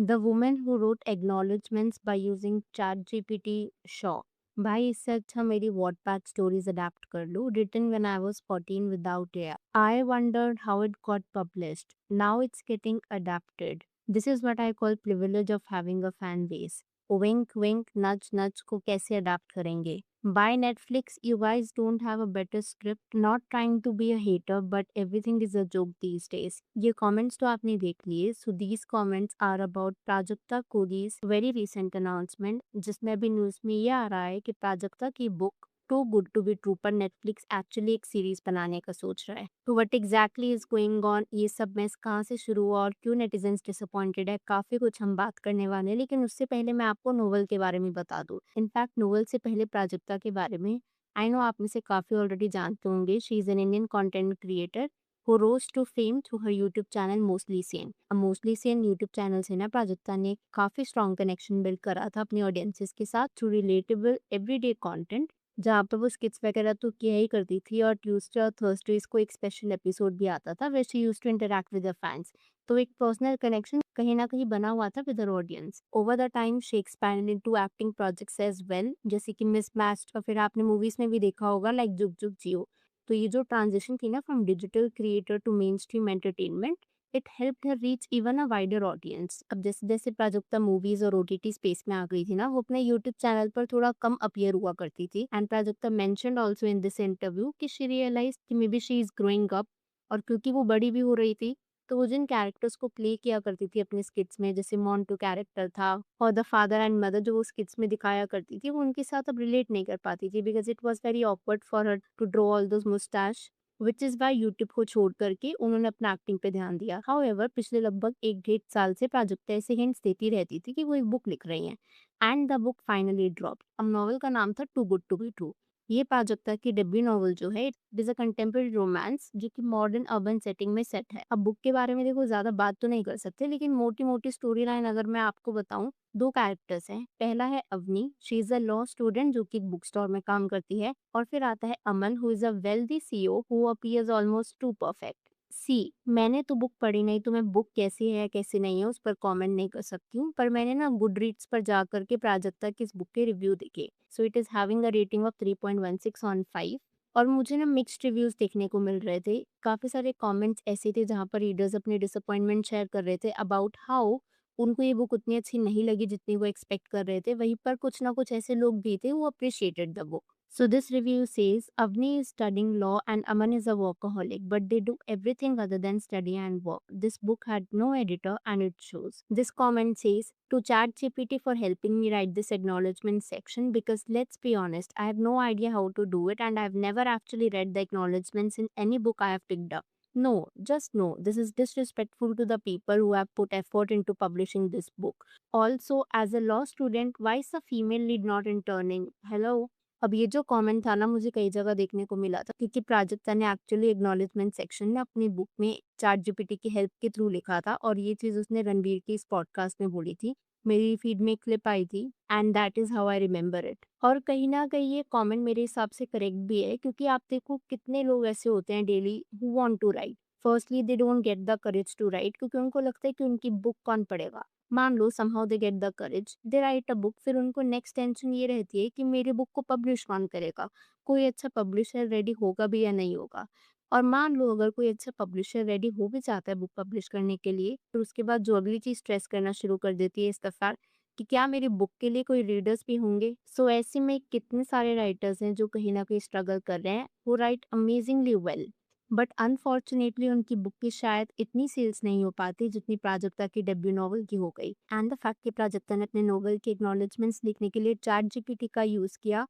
The woman who wrote acknowledgements by using ChatGPT शॉ। भाई इससे अच्छा मेरी Wattpad स्टोरीज अडेप्ट कर लो, written when I was 14 without AI. I wondered how it got published, now it's getting adapted. This is what I call privilege of having a fan base. Wink wink नच नच को कैसे adapt करेंगे? By Netflix, you guys don't have a better script. Not trying to be a hater, but everything is a joke these days. ये comments तो आपने देख लिए. So these comments are about Prajakta कोहली's very recent announcement, जिसमें अभी news में ये आ रहा है कि प्राजक्ता की book too good to be true पर नेटफ्लिक्स एक्चुअली एक सीरीज बनाने का सोच रहा है। तो what exactly is going on, ये सब मैस कहाँ से शुरू हुआ और क्यों नेटिजन्स डिसअपॉइंटेड है, काफी कुछ हम बात करने वाले हैं। लेकिन उससे पहले मैं आपको नोवेल के बारे में बता दूं। इनफैक्ट नोवेल से पहले प्राजक्ता के बारे में आई नो आप में से काफी ऑलरेडी जानते होंगे। She is an Indian content creator who rose to fame through her YouTube channel Mostly Sane। अब Mostly Sane YouTube चैनल से ना प्राजक्ता ने काफी स्ट्रॉन्ग कनेक्शन बिल्ड करा था अपनी ऑडियंसेस के साथ थ्रू रिलेटेबल एवरीडे कंटेंट, जहाँ पे वो स्किट्स वगैरह तो किया ही करती थी और ट्यूसडे और थर्सडेज को एक स्पेशल एपिसोड भी आता था where she used to interact with the fans. तो एक पर्सनल कनेक्शन कहीं ना कहीं बना हुआ था with her audience. Over the time she expanded into acting projects as well, जैसे कि मिस मैच्ड, और फिर आपने मूवीज में भी देखा होगा लाइक जुग जुग जियो। तो ये जो ट्रांजिशन थी ना from digital creator to mainstream entertainment, it helped her reach even a wider audience. अब जैसे जैसे प्राजक्ता मूवीज और ओटीटी स्पेस में आ गई थी ना, वो अपने यूट्यूब चैनल पर थोड़ा कम अपीयर हुआ करती थी। And Prajakta mentioned also in this interview कि शी रियलाइज्ड कि may be she is growing up. और क्योंकि वो बड़ी भी हो रही थी, तो वो जिन कैरेक्टर्स को प्ले किया करती थी अपने स्किट्स में, जैसे मोंटू कैरेक्टर था और द फादर एंड मदर जो वो स्किट्स में दिखाया करती थी, वो उनके साथ अब रिलेट नहीं कर पाती थी because it was very awkward for her to draw all those moustache, which is why YouTube को छोड़ करके उन्होंने अपना एक्टिंग पे ध्यान दिया। हाउएवर पिछले लगभग 1 डेढ़ साल से प्राजक्ता ऐसे हिंट्स देती रहती थी कि वो एक बुक लिख रही हैं। And the book finally dropped. अब नॉवल का नाम था too good to be true. ये प्राजक्ता की डेब्यू नॉवल जो है, it is a contemporary romance जो कि मॉडर्न अर्बन सेटिंग में सेट है। अब बुक के बारे में देखो ज्यादा बात तो नहीं कर सकते, लेकिन मोटी मोटी स्टोरी लाइन अगर मैं आपको बताऊं, दो कैरेक्टर्स हैं। पहला है Avni, she is a law student जो कि एक बुक स्टोर में काम करती है। और फिर आता है Aman, who is a wealthy CEO who appears almost too perfect. See, मैंने तो बुक पढ़ी नहीं, तो मैं बुक कैसी है कैसी नहीं है उस पर कमेंट नहीं कर सकती हूँ, पर मैंने ना गुड रीड्स पर जा करके प्राजक्ता की इस बुक के रिव्यू देखे। So it is having a rating of 3.16 on 5। और मुझे ना मिक्स्ड रिव्यूज देखने को मिल रहे थे। काफी सारे कमेंट्स ऐसे थे जहाँ पर रीडर्स अपने डिसअपॉइंटमेंट शेयर कर रहे थे अबाउट हाउ उनको ये बुक उतनी अच्छी नहीं लगी जितनी वो एक्सपेक्ट कर रहे थे। वहीं पर कुछ ना कुछ ऐसे लोग भी थे who appreciated the book. So this review says Avni is studying law and Aman is a workaholic, but they do everything other than study and work. This book had no editor and it shows. This comment says to ChatGPT for helping me write this acknowledgement section, because let's be honest, I have no idea how to do it and I've never actually read the acknowledgements in any book I have picked up. No, just no. This is disrespectful to the people who have put effort into publishing this book. Also, as a law student, why is the female lead not interning? Hello? अब ये जो comment था ना, मुझे कई जगह देखने को मिला था क्योंकि प्राजक्ता ने एक्चुअली एक्नॉलेजमेंट सेक्शन में अपनी बुक में चैट जीपीटी की हेल्प के थ्रू लिखा था और ये चीज़ उसने रणवीर की इस पॉडकास्ट में बोली थी। मेरी फीड में एक क्लिप आई थी and that is how I remember it. और कहीं ना कहीं ये कमेंट मेरे हिसाब से करेक्ट भी है, क्योंकि आप देखो कितने लोग ऐसे होते हैं daily who want to write. Firstly they don't get the courage to write क्योंकि उनको लगता है कि उनकी बुक कौन पढ़ेगा। मान लो somehow they get the courage, they write a book, फिर उनको नेक्स्ट टेंशन ये रहती है कि मेरी बुक को पब्लिश कौन करेगा, कोई अच्छा पब्लिशर रेडी होगा भी या नहीं होगा। और मान लो अगर कोई अच्छा पब्लिशर रेडी हो भी जाता है बुक पब्लिश करने के लिए, फिर उसके बाद जो अगली चीज स्ट्रेस करना शुरू कर देती है इस दफा कि क्या मेरी बुक के लिए कोई रीडर्स भी होंगे। सो ऐसे में कितने सारे राइटर्स हैं जो कहीं ना कहीं स्ट्रगल कर रहे हैं, वो right amazingly well, but unfortunately उनकी बुक की शायद इतनी सेल्स नहीं हो पाती जितनी प्राजक्ता की डेब्यू नॉवल की हो गई। एंड द फैक्ट कि प्राजक्ता ने अपने नॉवल के एक्नॉलेजमेंट्स लिखने के लिए चैट जीपीटी का यूज किया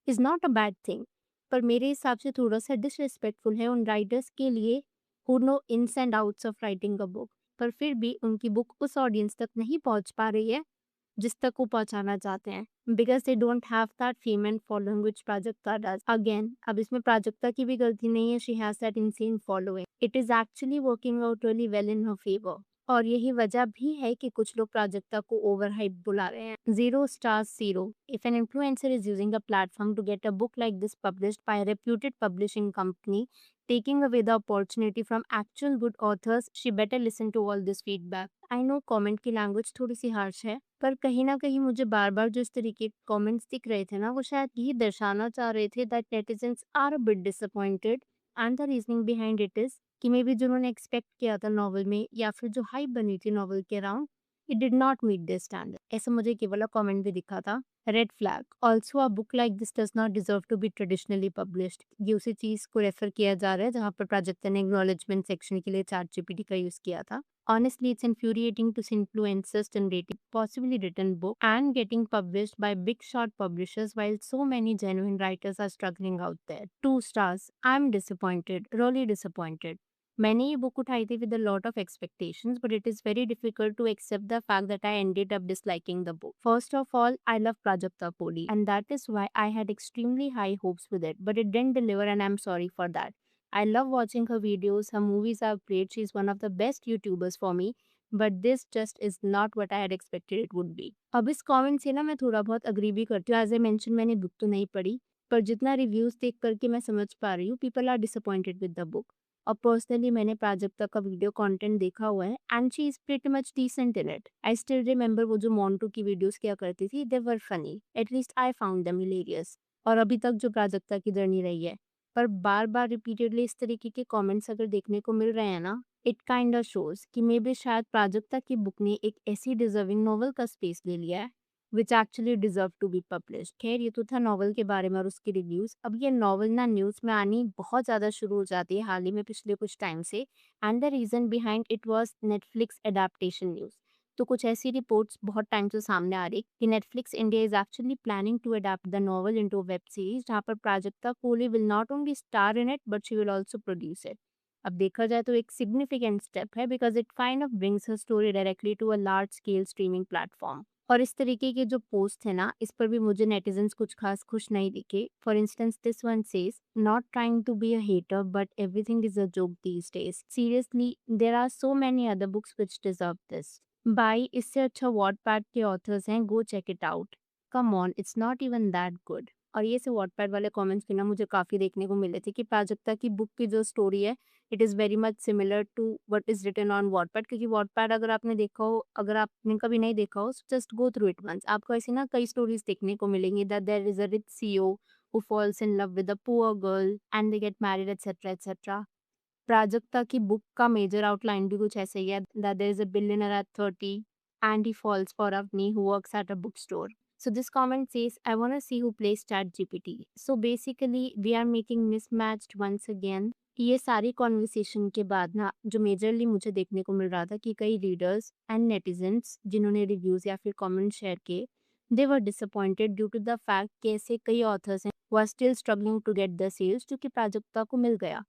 is not a bad thing, पर मेरे हिसाब से थोड़ा सा डिसरिस्पेक्टफुल है उन राइटर्स के लिए who know ins and outs of writing a book, पर फिर भी उनकी बुक उस ऑडियंस तक नहीं पहुंच पा रही है जिस तक वो पहुंचाना चाहते हैं, because they don't have that fame and following which Prajakta does. Again, अब इसमें प्राजक्ता की भी गलती नहीं है, she has that insane following, it is actually working out really well in her favour. और यही वजह भी है कि कुछ लोग प्राजक्ता को ओवर हाइप बुला रहे हैं। 0 stars 0. If an influencer is using a platform to get a book like this published by a reputed publishing company, taking away the opportunity from actual good authors, she better listen to all this feedback. I know comment की language थोड़ी सी harsh है, पर कहीं ना कहीं मुझे बार बार जो इस तरीके के कमेंट्स दिख रहे थे ना, वो शायद ये दर्शाना चाह रहे थे that netizens are a bit disappointed, and the reasoning behind it is कि मे बी जिन्होंने एक्सपेक्ट किया था नॉवल में या फिर जो हाइप बनी थी नॉवल के around, it did not meet this standard. ऐसा मुझे केवल कमेंट भी दिखा था। Red flag also a book like this does not deserve to be traditionally published. ये उसी चीज को रेफर किया जा रहा है जहाँ पर प्राजक्ता ने एक्नॉलेजमेंट सेक्शन के लिए चैट जीपीटी का यूज किया था। Honestly, it's infuriating to see influencers generating possibly written book and getting published by big shot publishers while so many genuine writers are struggling out there. 2 stars. I'm disappointed, really disappointed. मैंने ये book उठाई थी with a lot of expectations, but it is very difficult to accept the fact that I ended up disliking the book. First of all, I love Prajakta Poli, and that is why I had extremely high hopes with it, but it didn't deliver, and I'm sorry for that. I love watching her videos, her movies are great, she's one of the best YouTubers for me, but this just is not what I had expected it would be. अब इस comment से ना मैं थोड़ा बहुत agree भी करती हूँ। एज ए मेंशन मैंने बुक तो नहीं पढ़ी, पर जितना रिव्यूज देख करके मैं समझ पा रही हूँ people are disappointed with the book. और पर्सनली मैंने प्राजक्ता का वीडियो कंटेंट देखा हुआ है and she is pretty much decent in it. I still remember वो जो मोन्टू की वीडियोस किया करती थी, they were funny, at least I found them hilarious. और अभी तक जो प्राजक्ता की जर्नी रही है, पर बार बार रिपीटेडली इस तरीके के कमेंट्स अगर देखने को मिल रहे हैं ना, इट काइंड ऑफ शोज कि मे बी शायद प्राजक्ता की बुक ने एक ऐसी डिजर्विंग नॉवल का स्पेस ले लिया है which actually deserve to be published. खैर, ये तो था नॉवल के बारे में और उसके रिव्यूज। अब ये नॉवल ना न्यूज में आनी बहुत ज्यादा शुरू हो जाती है हाल ही में पिछले कुछ टाइम से, and the reason behind it was Netflix adaptation news. तो कुछ ऐसी रिपोर्ट्स बहुत टाइम से सामने आ रही कि Netflix India is actually planning to adapt the novel into web series, जहां पर Prajakta Kohli will not only star in it but she will also produce it. अब देखा जाए तो एक सिग्निफिकेंट स्टेप है because it kind of brings her story directly to a large scale streaming platform. और इस तरीके के जो पोस्ट है ना, इस पर भी मुझे नेटिजन्स कुछ खास खुश नहीं दिखे। For instance this one says, not trying to be a hater but everything is a joke these days, seriously there are so many other books which deserve this. बाई, इससे अच्छा वॉटपैड के ऑथर्स हैं, go check it out. Come on, it's not even that good. और ये से Wattpad वाले comments भी ना मुझे काफ़ी देखने को मिले थे कि प्राजक्ता की बुक की जो स्टोरी है, it is very much similar to what is written on Wattpad. क्योंकि वॉटपैड अगर आपने देखा हो, अगर आपने कभी नहीं देखा हो, just go through it once, आपको ऐसी ना कई स्टोरीज देखने को मिलेंगी that there is a rich CEO who falls in love with a poor girl and they get married etcetera etcetera. Prajakta की बुक का मेजर आउटलाइन भी कुछ ऐसे ही है that there is a billionaire at 30 and he falls for Avni who works at a bookstore. So this comment says, I want to see who plays ChatGPT. So basically we are making mismatched once again. ये सारी conversation के बाद ना जो majorly मुझे देखने को मिल रहा था कि कई रीडर्स एंड नेटिजन्स जिन्होंने रिव्यूज या फिर कमेंट शेयर किए, they were disappointed due to the fact कि ऐसे कई ऑथर्स हैं who are still struggling to get the sales जो कि प्राजक्ता को मिल गया।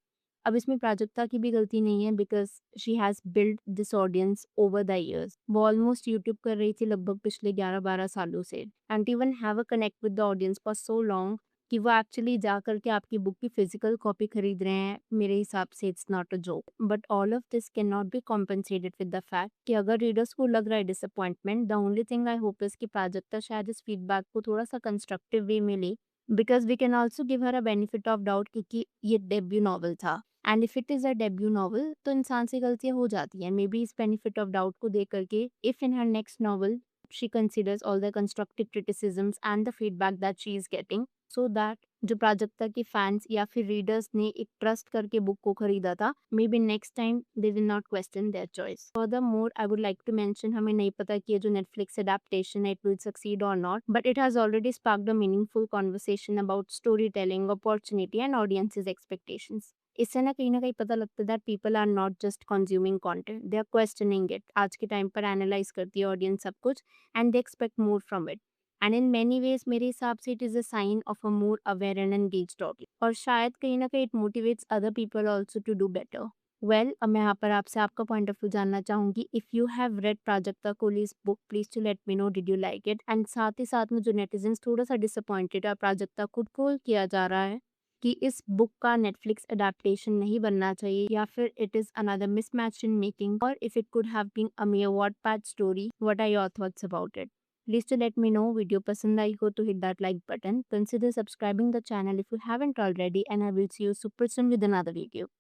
अब इसमें प्राजक्ता की भी गलती नहीं है because she has build this audience over the years. वो ऑलमोस्ट यूट्यूब कर रही थी लगभग पिछले 11-12 सालों से, and even have a connect with the audience for so long कि वो एक्चुअली जा करके आपकी बुक की फिजिकल कॉपी खरीद रहे हैं। मेरे हिसाब से it's not a joke, but all of this can not be compensated with the fact कि अगर रीडर्स को लग रहा है disappointment, the only thing I hope is कि प्राजक्ता शायद इस फीडबैक को थोड़ा सा कंस्ट्रक्टिव वे में ले, because we can also give her a benefit of doubt क्योंकि ये डेब्यू नॉवल था, and if it is a debut novel तो इंसान से गलतियां हो जाती हैं। मे बी इस बेनिफिट ऑफ डाउट को दे करके if in her next novel she considers all the constructive criticisms and the feedback that she is getting, so that जो प्राजक्ता के फैंस या फिर रीडर्स ने एक ट्रस्ट करके बुक को खरीदा था, maybe next time they will not question their choice. Furthermore I would like to mention, हमें नहीं पता कि ये जो नेटफ्लिक्स एडेप्टेशन है इट विल सक्सीड और not, but it has already sparked a meaningful conversation about storytelling, opportunity and audiences expectations. इससे ना कहीं पता लगता है that people are not just consuming content, they are questioning it. आज के टाइम पर एनालाइज करती है ऑडियंस सब कुछ and they expect more from it, and in many ways मेरे हिसाब से it is a sign of a more aware and engaged audience, और शायद कहीं ना कहीं it motivates other people also to do better. Well, अब मैं यहाँ पर आपसे आपका पॉइंट ऑफ व्यू जानना चाहूंगी। If you have read Prajakta Kohli's book, please to let me know did you like it, and साथ ही साथ में जो नेटिजन्स थोड़ा सा डिसअपॉइंटेड है प्राजक्ता खुद को किया जा रहा है, कि इस बुक का नेटफ्लिक्स अडेप्टेशन नहीं बनना चाहिए या फिर it is another mismatch in making और if it could have been a mere Wattpad story. What are your thoughts about it? Please to let me know. Video पसंद आई हो तो hit that like button. Consider subscribing the channel if you haven't already and I will see you super soon with another video.